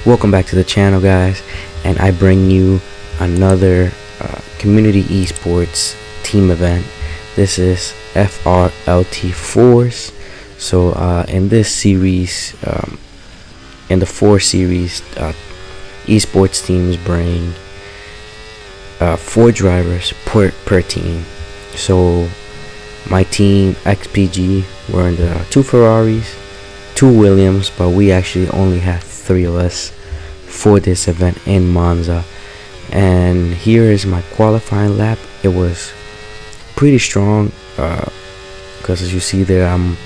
Welcome back to the channel, guys, and I bring you another community esports team event. This is FRLT Force. So in this series, in the 4 series, esports teams bring 4 drivers per team. So my team XPG, we're in the 2 Ferraris, 2 Williams, but we actually only have 3 of us for this event in Monza. And here is my qualifying lap. It was pretty strong because as you see there, I'm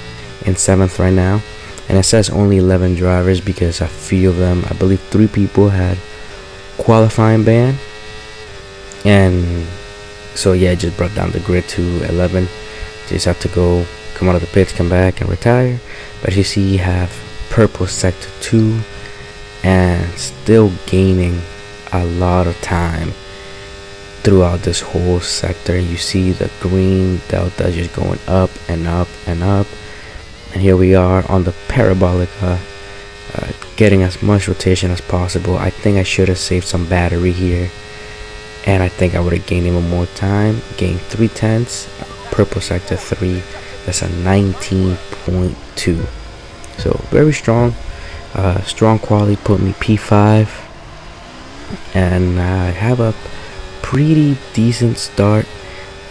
in 7th right now, and it says only 11 drivers because a few of them, I believe 3 people, had qualifying ban. And so yeah, it just brought down the grid to 11. Just have to come out of the pits, come back and retire. But as you see, you have purple sector 2 and still gaining a lot of time throughout this whole sector. You see the green delta just going up and up and up, and here we are on the parabolica, getting as much rotation as possible. I think I should have saved some battery here, and I think I would have gained even more time. Gained 3/10, purple sector 3. That's a 19.2. So very strong. Strong quality put me P5, and I have a pretty decent start.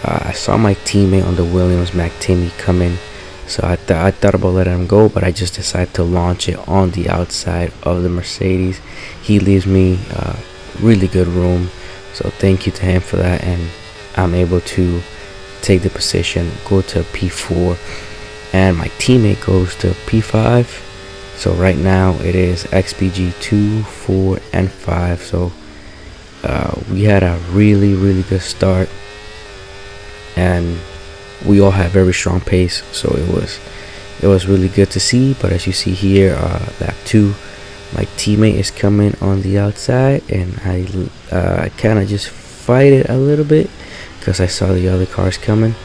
I saw my teammate on the Williams, Timmy, come in, so I thought about letting him go, but I just decided to launch it on the outside of the Mercedes. He leaves me really good room, so thank you to him for that, and I'm able to take the position, go to P4, and my teammate goes to P5. So right now it is XPG 2, 4, and 5. So we had a really good start, and we all had very strong pace. So it was really good to see. But as you see here, lap 2, my teammate is coming on the outside, and I kind of just fight it a little bit because I saw the other cars coming.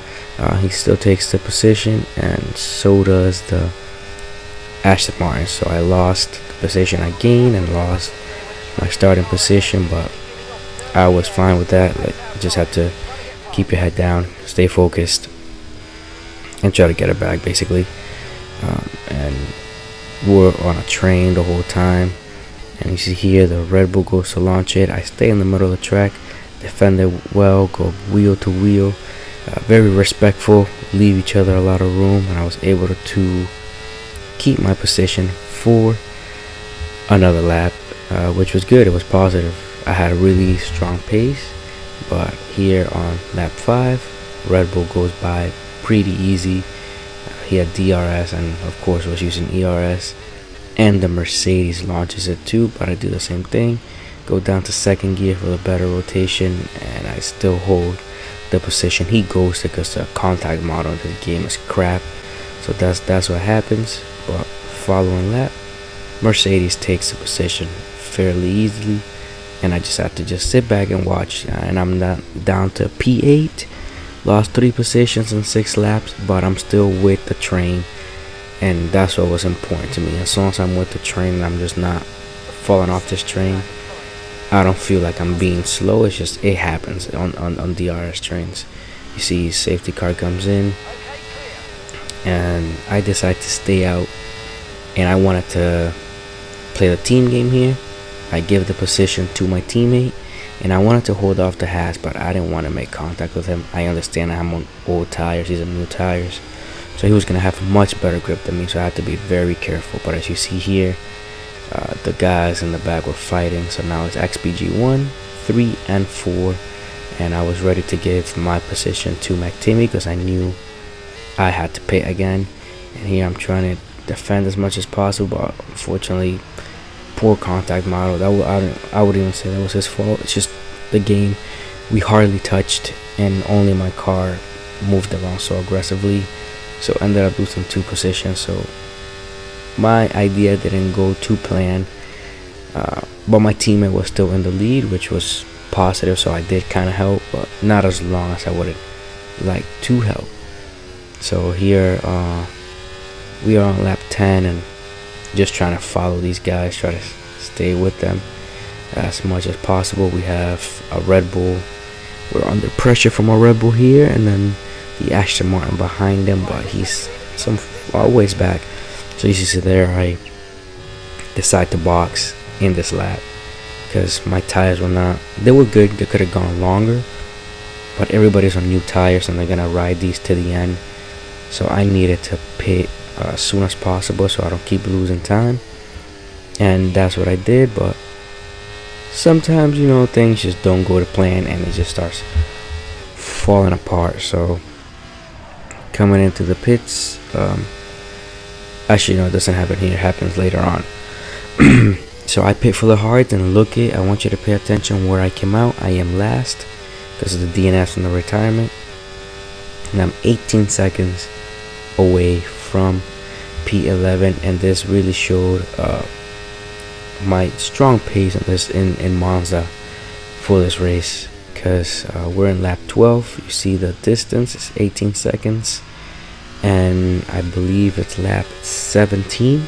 He still takes the position, and so does the Aston Martin. So I lost the position I gained and lost my starting position, but I was fine with that. Like, you just have to keep your head down, stay focused, and try to get it back, basically. And we're on a train the whole time, and you see here the Red Bull goes to launch it. I stay in the middle of the track, defend it well, go wheel to wheel, very respectful, leave each other a lot of room, and I was able to keep my position for another lap, which was good. It was positive. I had a really strong pace, but here on lap 5, Red Bull goes by pretty easy. He had DRS and of course was using ERS, and the Mercedes launches it too, but I do the same thing, go down to 2nd gear for the better rotation, and I still hold the position. He goes because the contact model of the game is crap, so that's what happens. But following lap, Mercedes takes the position fairly easily, and I just have to sit back and watch. And I'm down to P8, lost 3 positions in 6 laps, but I'm still with the train, and that's what was important to me. As long as I'm with the train and I'm just not falling off this train, I don't feel like I'm being slow. It's just, it happens on DRS trains. You see safety car comes in, and I decide to stay out, and I wanted to play the team game here. I give the position to my teammate, and I wanted to hold off the Haas, but I didn't want to make contact with him. I understand I'm on old tires, he's on new tires, so he was going to have much better grip than me, so I had to be very careful. But as you see here, the guys in the back were fighting, so now it's XPG 1, 3, and 4, and I was ready to give my position to my teammate because I knew I had to pit again. And here I'm trying to defend as much as possible, but unfortunately, poor contact model. I would even say that was his fault. It's just the game. We hardly touched, and only my car moved around so aggressively, so ended up losing 2 positions. So my idea didn't go to plan, but my teammate was still in the lead, which was positive, so I did kind of help, but not as long as I would have liked to help. So here we are on lap 10, and just trying to follow these guys, try to stay with them as much as possible. We have a Red Bull. We're under pressure from a Red Bull here, and then the Aston Martin behind him, but he's some ways back. So you see there, I decide to box in this lap because my tires were not, they were good, they could have gone longer, but everybody's on new tires and they're gonna ride these to the end. So I needed to pit as soon as possible so I don't keep losing time, and that's what I did. But sometimes, you know, things just don't go to plan and it just starts falling apart. So coming into the pits, actually no, it doesn't happen here, it happens later on. So I pit for the hard and look it. I want you to pay attention where I came out. I am last because of the DNS from the retirement, and I'm 18 seconds away from P11, and this really showed my strong pace on this in Monza for this race, because we're in lap 12. You see the distance is 18 seconds, and I believe it's lap 17.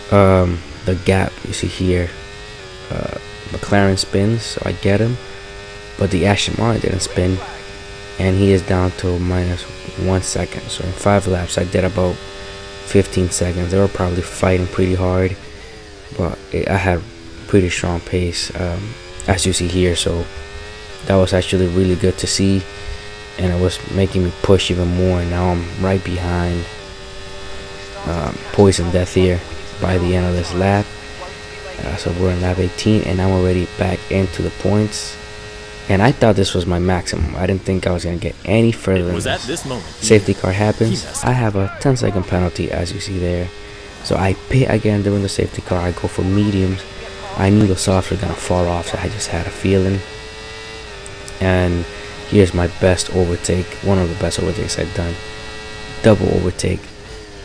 The gap you see here, McLaren spins, so I get him, but the Aston Martin didn't spin, and he is down to -1 second. So in 5 laps I did about 15 seconds. They were probably fighting pretty hard, but I had pretty strong pace, as you see here. So that was actually really good to see, and it was making me push even more. Now I'm right behind Poison Death here by the end of this lap. So we're in lap 18, and I'm already back into the points, and I thought this was my maximum. I didn't think I was going to get any further than this. At this moment, safety car happens. I have a 10-second penalty, as you see there. So I pit again during the safety car. I go for mediums. I knew the softs were going to fall off, so I just had a feeling. And here's my best overtake, one of the best overtakes I've done. Double overtake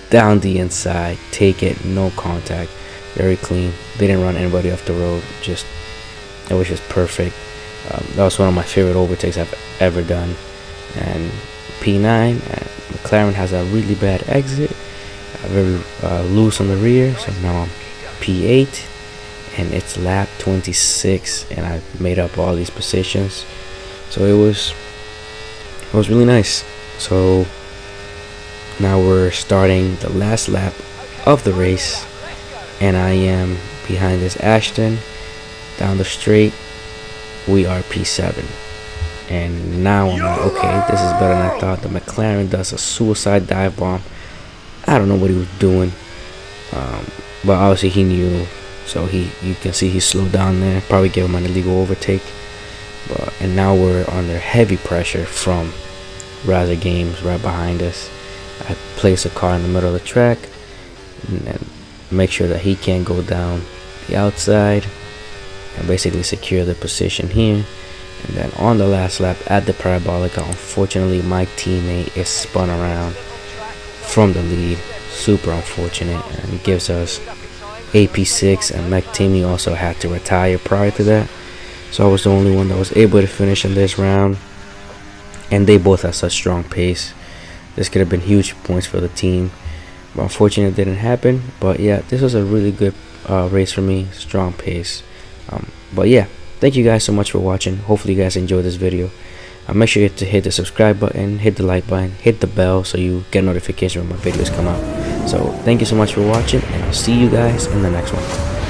down the inside, take it, no contact, very clean. They didn't run anybody off the road, it was just perfect. That was one of my favorite overtakes I've ever done. And P9, McLaren has a really bad exit, very loose on the rear, so now I'm P8, and it's lap 26, and I made up all these positions, so it was really nice. So now we're starting the last lap of the race, and I am behind this Ashton down the straight. We are P7, and now I'm like, okay, this is better than I thought. The McLaren does a suicide dive bomb. I don't know what he was doing, but obviously he knew, so you can see he slowed down there, probably gave him an illegal overtake. And now we're under heavy pressure from Raza Games right behind us. I place a car in the middle of the track and make sure that he can't go down the outside, and basically secure the position here. And then on the last lap at the Parabolica, unfortunately my teammate is spun around from the lead. Super unfortunate, and it gives us AP6, and McTimmy also had to retire prior to that, so I was the only one that was able to finish in this round, and they both had such strong pace. This could have been huge points for the team, but unfortunately it didn't happen. But yeah, this was a really good race for me, strong pace. But yeah, thank you guys so much for watching. Hopefully you guys enjoyed this video. Make sure to hit the subscribe button, hit the like button, hit the bell so you get notification when my videos come out. So thank you so much for watching, and I'll see you guys in the next one.